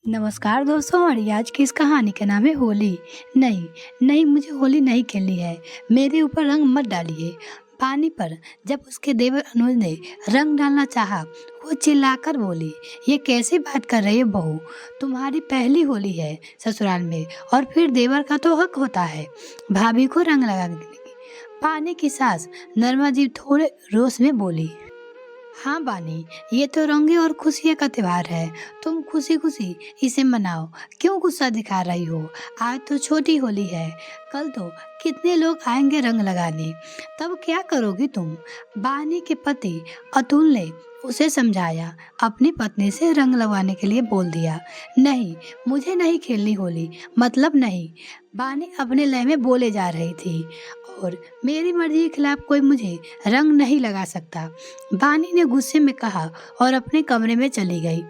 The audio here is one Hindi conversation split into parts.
नमस्कार दोस्तों। और ये आज की इस कहानी का नाम है होली। नहीं, नहीं, मुझे होली नहीं खेलनी है। मेरे ऊपर रंग मत डालिए। पानी पर जब उसके देवर अनुज ने रंग डालना चाहा, वो चिल्लाकर बोली, ये कैसी बात कर रही है बहू? तुम्हारी पहली होली है ससुराल में, और फिर देवर का तो हक होता है भाभी को रंग लगाने की। पानी की सास नर्मा जी थोड़े रोष में बोली, हाँ बानी, ये तो रंगे और खुशियाँ का त्योहार है। तुम खुशी खुशी इसे मनाओ। क्यों गुस्सा दिखा रही हो? आज तो छोटी होली है, कल तो कितने लोग आएंगे रंग लगाने। तब क्या करोगी तुम? बानी के पति अतुल ने उसे समझाया, अपनी पत्नी से रंग लगवाने के लिए बोल दिया। नहीं, मुझे नहीं खेलनी होली, मतलब नहीं। बानी अपने लय में बोले जा रही थी, और मेरी मर्जी के खिलाफ कोई मुझे रंग नहीं लगा सकता, बानी ने गुस्से में कहा और अपने कमरे में चली गई।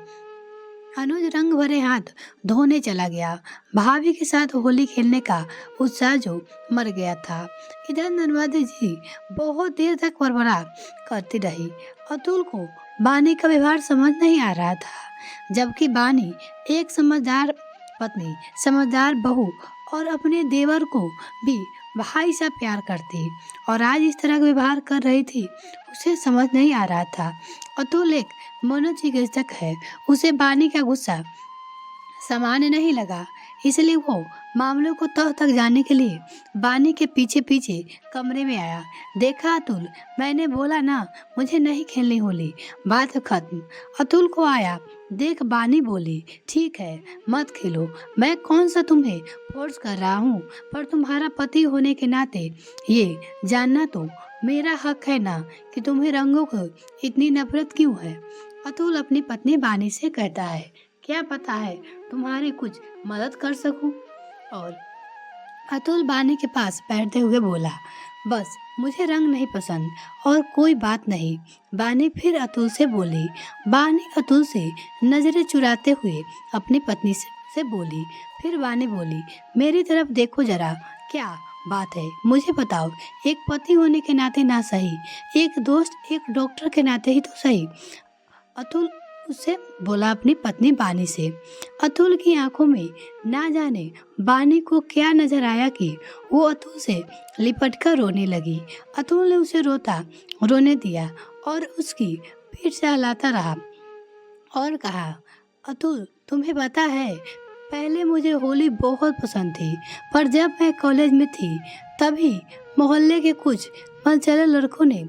अनुज रंग भरे हाथ धोने चला गया। भाभी के साथ होली खेलने का उत्साह जो मर गया था। इधर नर्मदा जी बहुत देर तक बड़बड़ा करती रही। अतुल को बानी का व्यवहार समझ नहीं आ रहा था, जबकि बानी एक समझदार पत्नी, समझदार बहू और अपने देवर को भी भाई सा प्यार करती, और आज इस तरह का व्यवहार कर रही थी, उसे समझ नहीं आ रहा था। अतुल एक मनोचिकित्सक है, उसे बानी का गुस्सा सामान्य नहीं लगा, इसलिए वो मामलों को तह तक जानने के लिए बानी के पीछे पीछे कमरे में आया। देखा अतुल, मैंने बोला ना मुझे नहीं खेलनी होली, बात खत्म। अतुल को आया देख बानी बोली, ठीक है मत खेलो, मैं कौन सा तुम्हें फोर्स कर रहा हूँ, पर तुम्हारा पति होने के नाते ये जानना तो मेरा हक है ना कि तुम्हें रंगों को इतनी नफरत क्यों है। अतुल अपनी पत्नी बानी से कहता है, क्या पता है तुम्हारी कुछ मदद कर सकूं। और अतुल बानी के पास बैठते हुए बोला, बस मुझे रंग नहीं पसंद और कोई बात नहीं। बानी फिर अतुल से बोली। बानी अतुल से नजरें चुराते हुए अपनी पत्नी से बोली। फिर बानी बोली, मेरी तरफ देखो जरा, क्या बात है मुझे बताओ। एक पति होने के नाते ना सही, एक दोस्त, एक डॉक्टर के नाते ही तो सही। अतुल उससे बोला अपनी पत्नी बानी से। अतुल की आंखों में ना जाने बानी को क्या नजर आया कि वो अतुल से लिपटकर रोने लगी। अतुल ने उसे रोने दिया और उसकी पीठ सहलाता रहा और कहा, अतुल तुम्हें पता है पहले मुझे होली बहुत पसंद थी, पर जब मैं कॉलेज में थी तभी मोहल्ले के कुछ मनचले लड़कों ने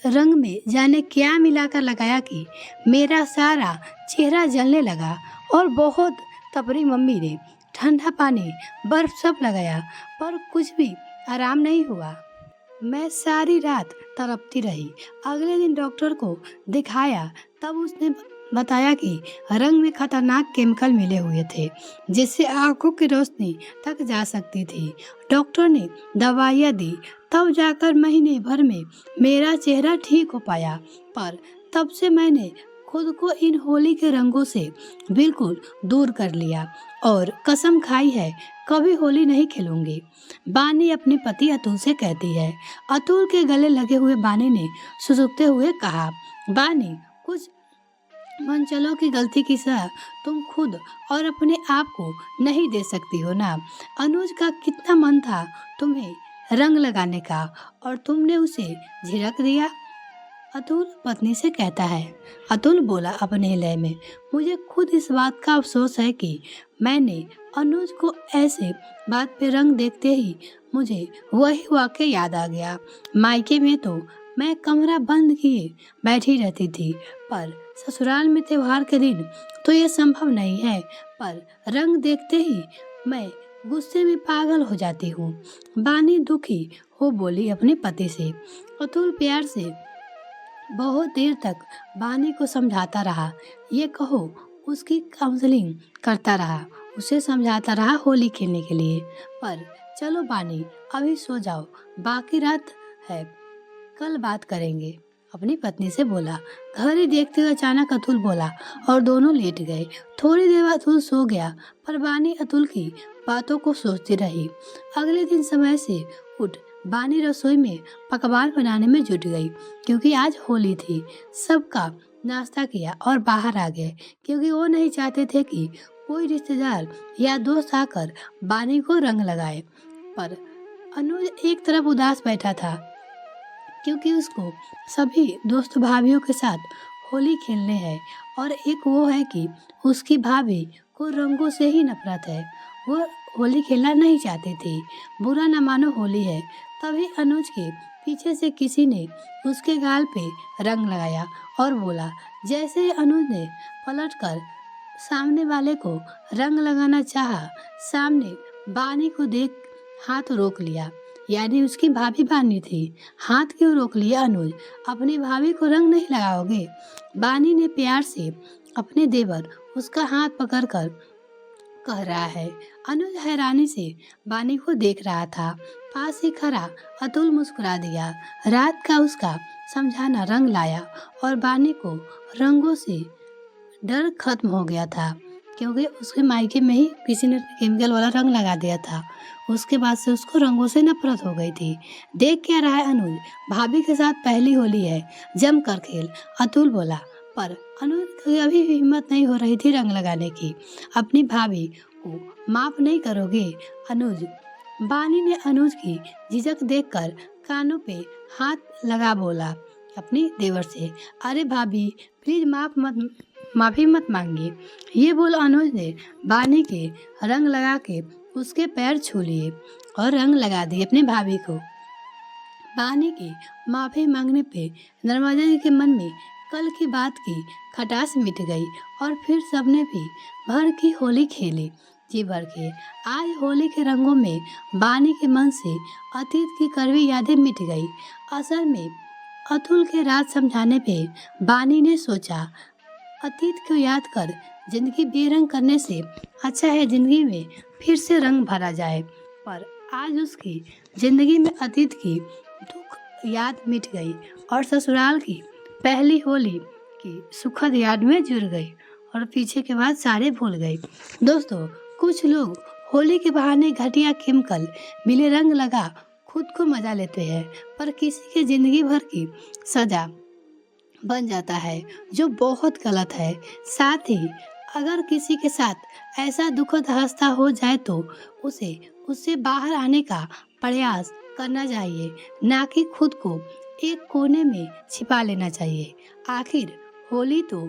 रंग में जाने क्या मिलाकर लगाया कि मेरा सारा चेहरा जलने लगा, और बहुत तपरी मम्मी ने ठंडा पानी बर्फ सब लगाया, पर कुछ भी आराम नहीं हुआ। मैं सारी रात तड़पती रही। अगले दिन डॉक्टर को दिखाया, तब उसने बताया कि रंग में खतरनाक केमिकल मिले हुए थे, जिससे आंखों की रोशनी तक जा सकती थी। डॉक्टर ने दवाइयाँ दी, तब जाकर महीने भर में मेरा चेहरा ठीक हो पाया, पर तब से मैंने खुद को इन होली के रंगों से बिल्कुल दूर कर लिया और कसम खाई है कभी होली नहीं खेलूंगी। बानी अपने पति अतुल से कहती है। अतुल के गले लगे हुए बानी ने सुसुकते हुए कहा, बानी कुछ मनचलों की गलती की सह तुम खुद और अपने आप को नहीं दे सकती हो ना। अनुज का कितना मन था तुम्हें रंग लगाने का, और तुमने उसे झिड़क दिया। अतुल पत्नी से कहता है। अतुल बोला अपने लय में, मुझे खुद इस बात का अफसोस है कि मैंने अनुज को ऐसे बात पे रंग देखते ही मुझे वही वाक्य याद आ गया। मायके में तो मैं कमरा बंद किए बैठी रहती थी, पर ससुराल में त्योहार के दिन तो ये संभव नहीं है, पर रंग देखते ही मैं गुस्से में पागल हो जाती हूँ। बानी दुखी हो बोली अपने पति से। अतुल प्यार से बहुत देर तक बानी को समझाता रहा, ये कहो उसकी काउंसलिंग करता रहा, उसे समझाता रहा होली खेलने के लिए। पर चलो बानी अभी सो जाओ, बाकी रात है कल बात करेंगे, अपनी पत्नी से बोला। घड़ी देखते हुए अचानक अतुल बोला और दोनों लेट गए। थोड़ी देर बाद अतुल सो गया, पर बानी अतुल की बातों को सोचती रही। अगले दिन समय से उठ बानी रसोई में पकवान बनाने में जुट गई, क्योंकि आज होली थी। सबका नाश्ता किया और बाहर आ गए, क्योंकि वो नहीं चाहते थे कि कोई रिश्तेदार या दोस्त आकर बानी को रंग लगाए। पर अनुज एक तरफ उदास बैठा था, क्योंकि उसको सभी दोस्त भाभीियों के साथ होली खेलने हैं और एक वो है कि उसकी भाभी को रंगों से ही नफरत है। वो होली खेलना नहीं चाहती थी। बुरा न मानो होली है। तभी अनुज के पीछे से किसी ने उसके गाल पे रंग लगाया और बोला। जैसे ही अनुज ने पलटकर सामने वाले को रंग लगाना चाहा, सामने बानी को देख हाथ रोक लिया। यानी उसकी भाभी बानी थी। हाथ क्यों रोक लिया अनुज? अपनी भाभी को रंग नहीं लगाओगे? बानी ने प्यार से अपने देवर उसका हाथ पकड़कर कह रहा है। अनुज हैरानी से बानी को देख रहा था। पास ही खड़ा अतुल मुस्कुरा दिया। रात का उसका समझाना रंग लाया और बानी को रंगों से डर खत्म हो गया था, क्योंकि उसके मायके में ही किसी ने केमिकल वाला रंग लगा दिया था। उसके बाद से उसको रंगों से नफरत हो गई थी। देख क्या रहा है अनुज? भाभी के साथ पहली होली है, जम कर खेल, अतुल बोला। पर अनुज की अभी भी हिम्मत नहीं हो रही थी रंग लगाने की। अपनी भाभी को माफ नहीं करोगे अनुज? बानी ने अनुज की झिझक देखकर कानों पे हाथ लगा बोला अपनी देवर से। अरे भाभी प्लीज माफी मत मांगिए। ये बोल अनुज ने बानी के रंग लगा के उसके पैर छू लिए और रंग लगा दिए अपनी भाभी को। बानी की माफी मांगने पे नर्मदा जी के मन में कल की बात की खटास मिट गई और फिर सबने भी भर की होली खेली, जी भर के। आज होली के रंगों में बानी के मन से अतीत की कड़वी यादें मिट गई। असल में अतुल के रात समझाने पे बानी ने सोचा, अतीत को याद कर जिंदगी बेरंग करने से अच्छा है जिंदगी में फिर से रंग भरा जाए। पर आज उसकी जिंदगी में अतीत की दुख याद मिट गई और ससुराल की पहली होली की सुखद याद में जुड़ गई और पीछे के बाद सारे भूल गई। दोस्तों, कुछ लोग होली के बहाने घटिया केमिकल मिले रंग लगा खुद को मजा लेते हैं, पर किसी के जिंदगी भर की सजा बन जाता है, जो बहुत गलत है। साथ ही अगर किसी के साथ ऐसा दुखद हादसा हो जाए तो उससे बाहर आने का प्रयास करना चाहिए, ना कि खुद को एक कोने में छिपा लेना चाहिए। आखिर होली तो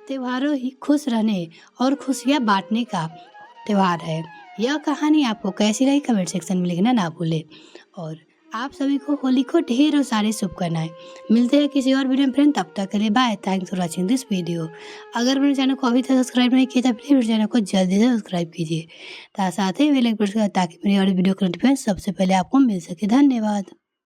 त्योहारों ही खुश रहने और खुशियाँ बांटने का त्योहार है। यह कहानी आपको कैसी लगी कमेंट सेक्शन में लिखना ना भूलें और आप सभी को होली को ढेरों सारी शुभकामनाएं। मिलते हैं किसी और वीडियो में फ्रेंड, तब तक के लिए bye. Thanks for watching this video. अगर मेरे चैनल को अभी तक सब्सक्राइब नहीं किया तो प्लीज मेरे चैनल को जल्दी से सब्सक्राइब कीजिए, साथ ही बेल आइकन प्रेस करें ताकि मेरी और वीडियो का नोटिफिकेशन सबसे पहले आपको मिल सके। धन्यवाद।